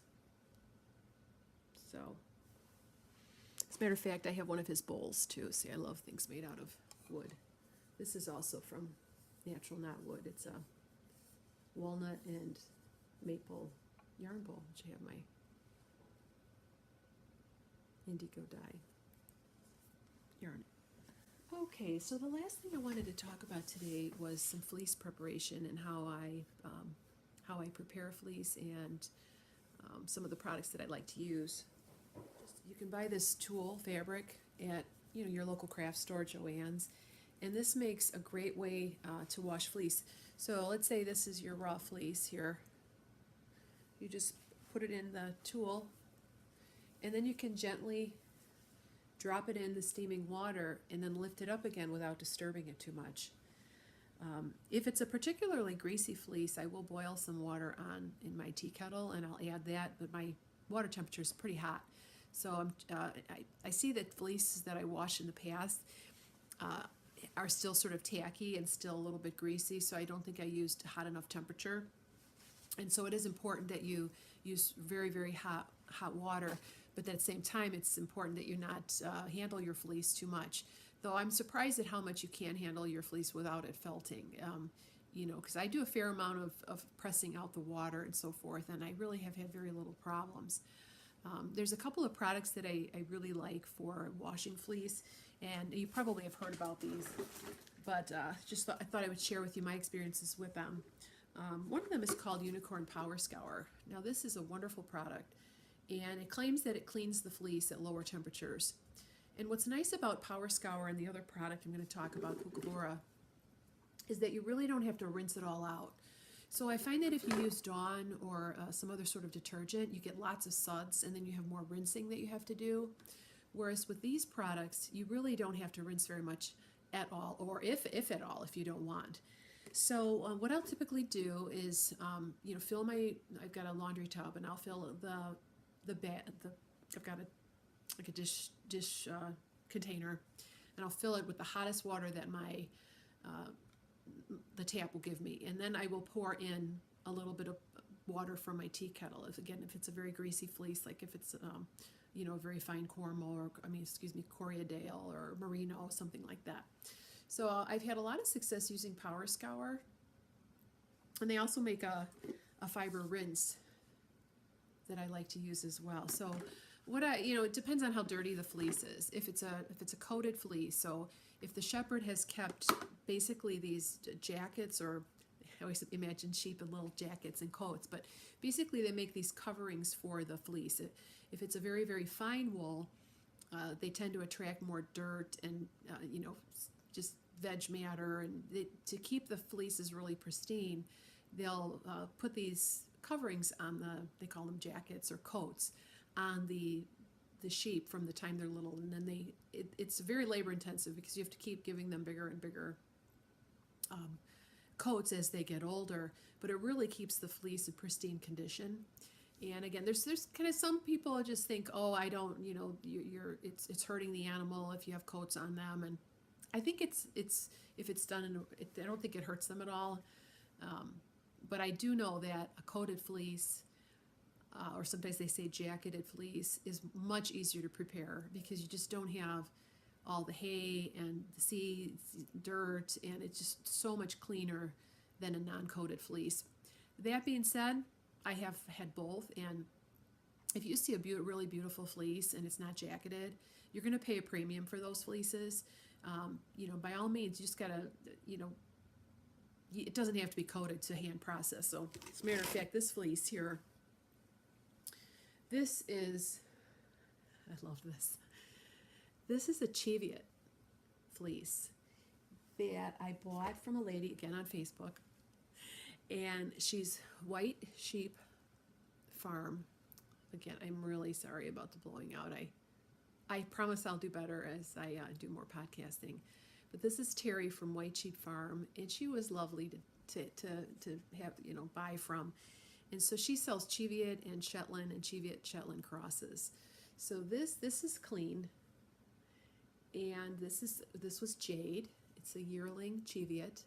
So, as a matter of fact, I have one of his bowls too. See, I love things made out of wood. This is also from Natural Knot Wood. It's a walnut and maple yarn bowl, which I have my indigo dye yarn. Okay, so the last thing I wanted to talk about today was some fleece preparation and how I prepare fleece, and some of the products that I like to use. You can buy this tulle fabric at your local craft store, Joann's, and this makes a great way to wash fleece. So let's say this is your raw fleece here. You just put it in the tulle, and then you can gently drop it in the steaming water and then lift it up again without disturbing it too much. If it's a particularly greasy fleece, I will boil some water in my tea kettle, and I'll add that, but my water temperature is pretty hot. So I see that fleeces that I washed in the past are still sort of tacky and still a little bit greasy, so I don't think I used hot enough temperature. And so it is important that you use very, very hot water, but at the same time, it's important that you not handle your fleece too much. Though I'm surprised at how much you can handle your fleece without it felting. Because I do a fair amount of pressing out the water and so forth, and I really have had very little problems. There's a couple of products that I really like for washing fleece, and you probably have heard about these, but I thought I would share with you my experiences with them. One of them is called Unicorn Power Scour. Now this is a wonderful product, and it claims that it cleans the fleece at lower temperatures. And what's nice about Power Scour and the other product I'm going to talk about, Kookaburra, is that you really don't have to rinse it all out. So I find that if you use Dawn or some other sort of detergent, you get lots of suds, and then you have more rinsing that you have to do. Whereas with these products, you really don't have to rinse very much at all, or if at all, if you don't want. So what I'll typically do is, fill I've got a laundry tub, and I'll fill I've got a dish container, and I'll fill it with the hottest water that the tap will give me, and then I will pour in a little bit of water from my tea kettle. If it's a very greasy fleece, like if it's a very fine Cormo, Corriedale or Merino, something like that. So I've had a lot of success using Power Scour, and they also make a fiber rinse that I like to use as well. So it depends on how dirty the fleece is. If it's a coated fleece, so if the shepherd has kept basically these jackets, or I always imagine sheep in little jackets and coats, but basically they make these coverings for the fleece. If it's a very, very fine wool, they tend to attract more dirt and just veg matter, and to keep the fleeces really pristine, they'll put these coverings on they call them jackets or coats, on the sheep from the time they're little, and then it's very labor intensive because you have to keep giving them bigger and bigger coats as they get older, but it really keeps the fleece in pristine condition. And again, there's kind of some people just think, oh, I don't, it's hurting the animal if you have coats on them, and I think it's if it's done I don't think it hurts them at all. But I do know that a coated fleece, or sometimes they say jacketed fleece, is much easier to prepare because you just don't have all the hay and the seeds, dirt, and it's just so much cleaner than a non-coated fleece. That being said, I have had both, and If you see a really beautiful fleece and it's not jacketed, you're going to pay a premium for those fleeces. By all means, you just got to, it doesn't have to be coated to hand process. So, as a matter of fact, this fleece here, this is, I love this. This is a Cheviot fleece that I bought from a lady, again on Facebook. And she's White Sheep Farm. Again, I'm really sorry about the blowing out. I promise I'll do better as I do more podcasting. But this is Terry from White Sheep Farm, and she was lovely to have, buy from. And so she sells Cheviot and Cheviot Shetland crosses. So this is clean, and this was Jade. It's a yearling Cheviot,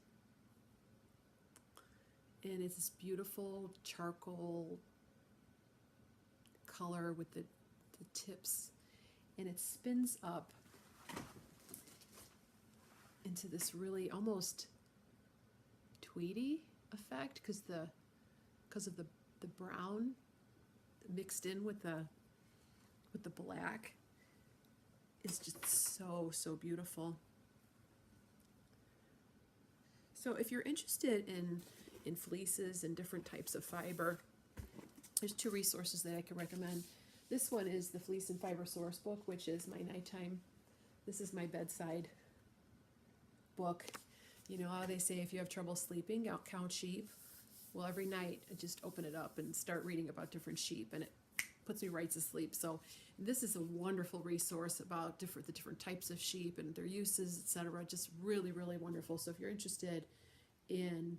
and it's this beautiful charcoal color with the tips, and it spins up into this really almost tweedy effect because of the brown mixed in with the black is just so beautiful. So if you're interested in fleeces and different types of fiber, there's two resources that I can recommend. This one is the Fleece and Fiber Source Book, which is my nighttime. This is my bedside book. You know how they say if you have trouble sleeping, count sheep. Well, every night I just open it up and start reading about different sheep, and it puts me right to sleep. So this is a wonderful resource about the different types of sheep and their uses, etc. Just really wonderful. So if you're interested in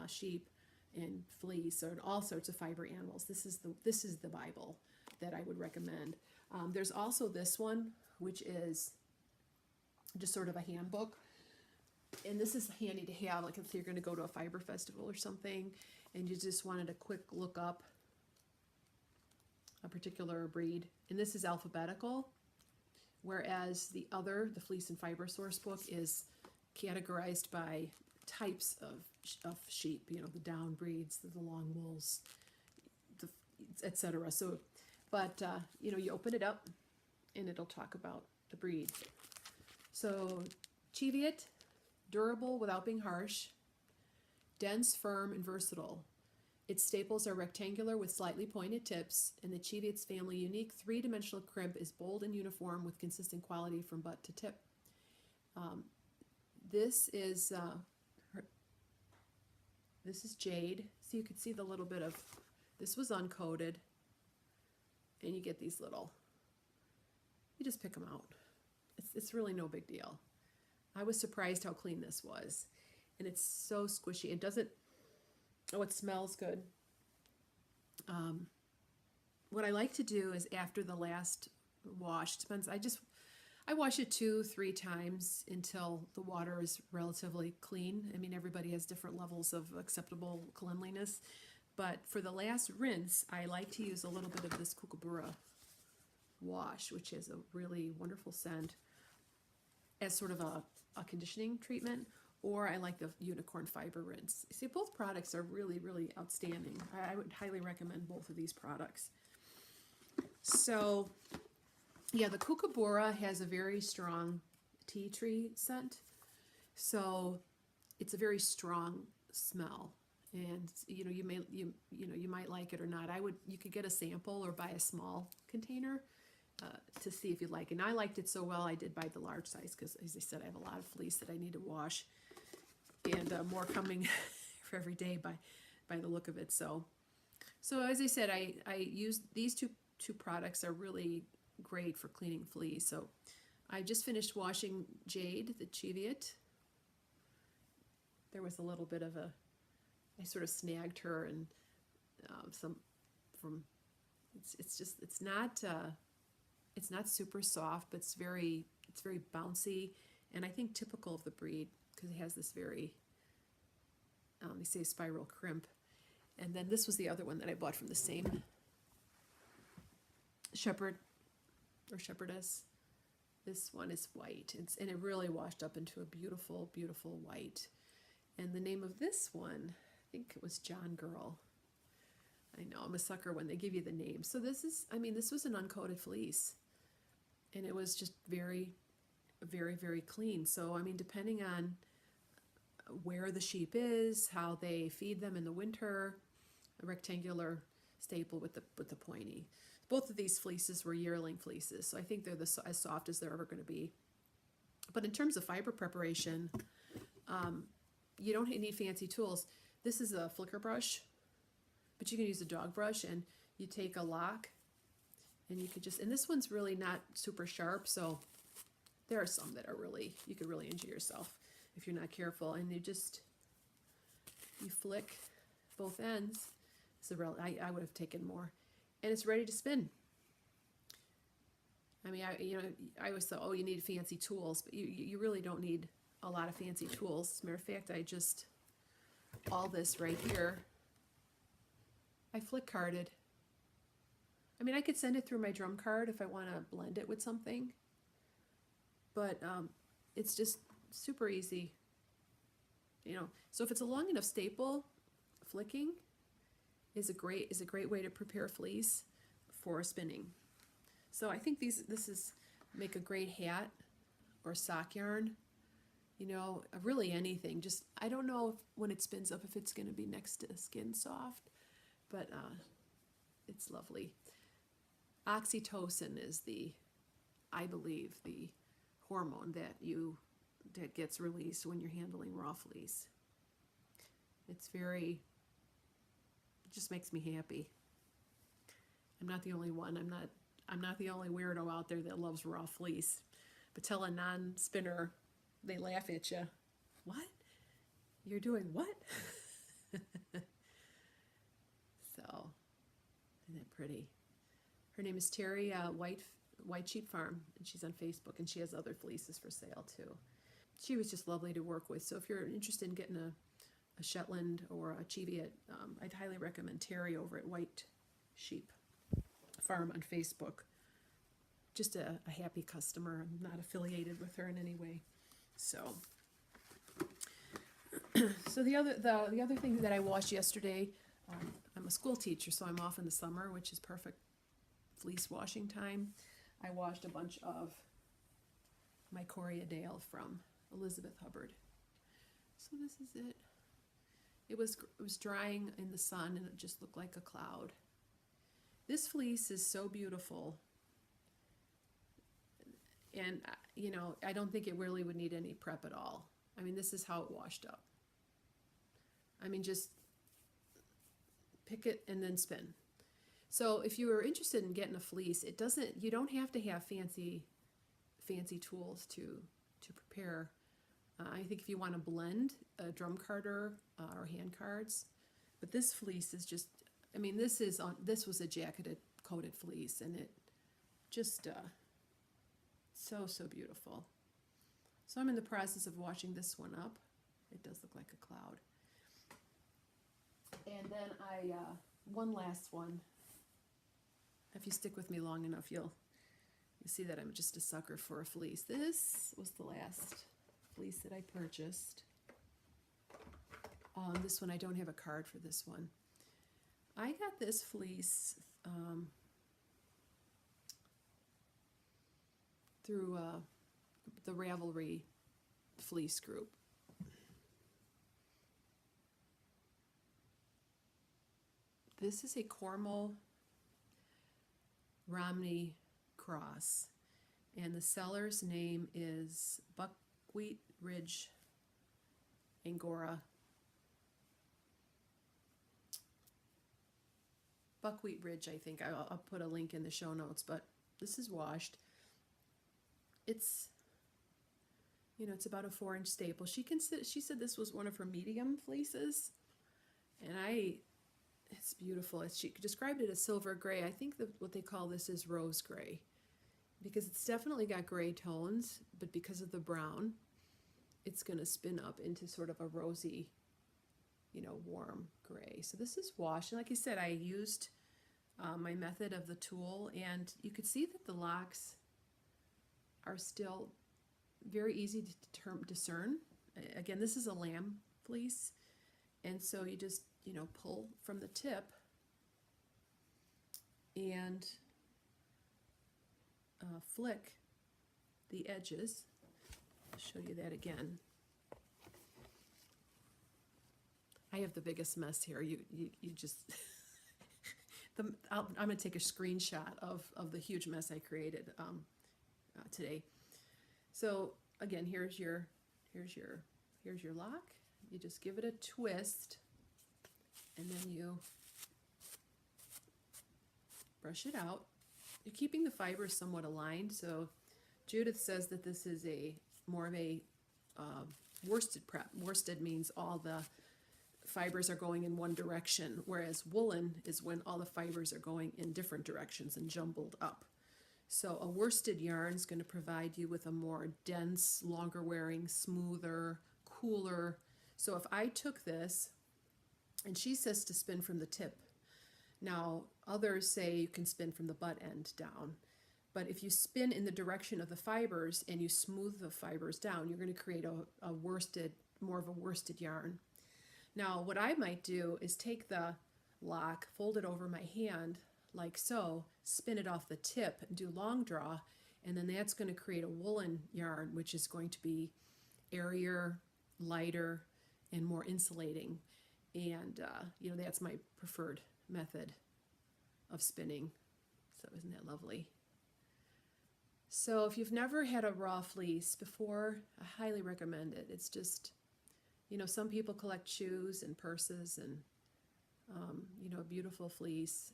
sheep and fleece or all sorts of fiber animals, this is the Bible that I would recommend. There's also this one, which is just sort of a handbook, and this is handy to have, like if you're going to go to a fiber festival or something and you just wanted a quick look up a particular breed. And this is alphabetical, whereas the Fleece and Fiber Source Book is categorized by types of sheep, the down breeds, the long wools, etc. So, but you open it up and it'll talk about the breed. So Cheviot, durable without being harsh, dense, firm, and versatile. Its staples are rectangular with slightly pointed tips, and the Cheviot's family unique three-dimensional crimp is bold and uniform with consistent quality from butt to tip. This is Jade. So you could see the little bit of, this was uncoated, and you get these you just pick them out. It's really no big deal. I was surprised how clean this was, and it's so squishy. It doesn't, it smells good. What I like to do is after the last wash, depends, I wash it 2-3 times until the water is relatively clean. I mean, everybody has different levels of acceptable cleanliness, but for the last rinse, I like to use a little bit of this Kookaburra wash, which is a really wonderful scent, as sort of a conditioning treatment, or I like the unicorn fiber rinse. See, both products are really outstanding. I would highly recommend both of these products. So yeah, the Kookaburra has a very strong tea tree scent, so it's a very strong smell, and you might like it or not. You could get a sample or buy a small container to see if you like it. And I liked it so well, I did buy the large size because, as I said, I have a lot of fleece that I need to wash, and more coming for every day by the look of it. So as I said, I use these two products are really great for cleaning fleece. So I just finished washing Jade, the Cheviot. There was a little bit of I sort of snagged her, and it's not super soft, but it's very bouncy, and I think typical of the breed because it has this very, they say spiral crimp. And then this was the other one that I bought from the same shepherd or shepherdess. This one is white, and it really washed up into a beautiful white. And the name of this one, I think it was John Girl. I know, I'm a sucker when they give you the name. So this is, I mean, this was an uncoated fleece, and it was just very, very, very clean. So, I mean, depending on where the sheep is, how they feed them in the winter, a rectangular staple with the pointy. Both of these fleeces were yearling fleeces, so I think they're as soft as they're ever going to be. But in terms of fiber preparation, you don't need fancy tools. This is a flicker brush, but you can use a dog brush, and you take a lock, and you could just, and this one's really not super sharp, so there are some that are really, you could really injure yourself if you're not careful. And you flick both ends. So I would have taken more, and it's ready to spin. I mean, I always thought, oh, you need fancy tools, but you really don't need a lot of fancy tools. As a matter of fact, all this right here, I flick carded. I mean, I could send it through my drum card if I want to blend it with something, but it's just super easy. So if it's a long enough staple, flicking is a great way to prepare fleece for spinning. So I think this make a great hat or sock yarn. Really anything. Just, I don't know if when it spins up if it's going to be next to skin soft, but it's lovely. Oxytocin is I believe, the hormone that gets released when you're handling raw fleece. It just makes me happy. I'm not the only one. I'm not the only weirdo out there that loves raw fleece. But tell a non-spinner, they laugh at you. What? You're doing what? So, isn't that pretty? Her name is Terry White Sheep Farm, and she's on Facebook, and she has other fleeces for sale too. She was just lovely to work with. So if you're interested in getting a Shetland or a Cheviot, I'd highly recommend Terry over at White Sheep Farm on Facebook. Just a happy customer. I'm not affiliated with her in any way. So, the other thing that I washed yesterday, I'm a school teacher, so I'm off in the summer, which is perfect fleece washing time. I washed a bunch of my Coriadale from Elizabeth Hubbard. So this is it. It was drying in the sun, and it just looked like a cloud. This fleece is so beautiful, and I don't think it really would need any prep at all. I mean, this is how it washed up. I mean, just pick it and then spin. So if you are interested in getting a fleece, you don't have to have fancy tools to prepare. I think if you want to blend a drum carder or hand cards, but this fleece is just, I mean, this was a jacketed coated fleece, and it just so beautiful. So I'm in the process of washing this one up. It does look like a cloud. And then one last one. If you stick with me long enough, you'll see that I'm just a sucker for a fleece. This was the last fleece that I purchased. This one, I don't have a card for this one. I got this fleece through the Ravelry fleece group. This is a Cornwall Romney cross, and the seller's name is Buckwheat Ridge Angora. Buckwheat Ridge, I think. I'll put a link in the show notes, but this is washed. It's, it's about a 4-inch staple. She said this was one of her medium fleeces, and it's beautiful. She described it as silver gray. I think what they call this is rose gray, because it's definitely got gray tones, but because of the brown, it's going to spin up into sort of a rosy, warm gray. So this is washed, and like I said, I used my method of the tool, and you could see that the locks are still very easy to discern. Again, this is a lamb fleece, and so you just pull from the tip, and flick the edges. I'll show you that again. I have the biggest mess here. You just, I'm going to take a screenshot of the huge mess I created today. So again, here's your lock. You just give it a twist, and then you brush it out. You're keeping the fibers somewhat aligned. So Judith says that this is more of a worsted prep. Worsted means all the fibers are going in one direction, whereas woolen is when all the fibers are going in different directions and jumbled up. So a worsted yarn is going to provide you with a more dense, longer wearing, smoother, cooler. So if I took this, and she says to spin from the tip. Now others say you can spin from the butt end down. But if you spin in the direction of the fibers and you smooth the fibers down, you're going to create more of a worsted yarn. Now, what I might do is take the lock, fold it over my hand like so, spin it off the tip, and do long draw, and then that's going to create a woolen yarn, which is going to be airier, lighter, and more insulating. And, that's my preferred method of spinning. So isn't that lovely? So if you've never had a raw fleece before, I highly recommend it. It's just, some people collect shoes and purses and, a beautiful fleece.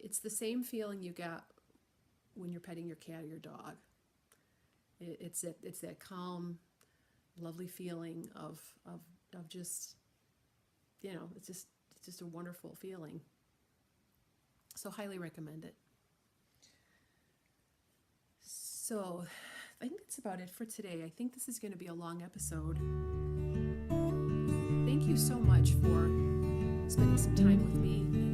It's the same feeling you get when you're petting your cat or your dog. It's that calm, lovely feeling of just, it's just a wonderful feeling. So highly recommend it. So I think that's about it for today. I think this is going to be a long episode. Thank you so much for spending some time with me.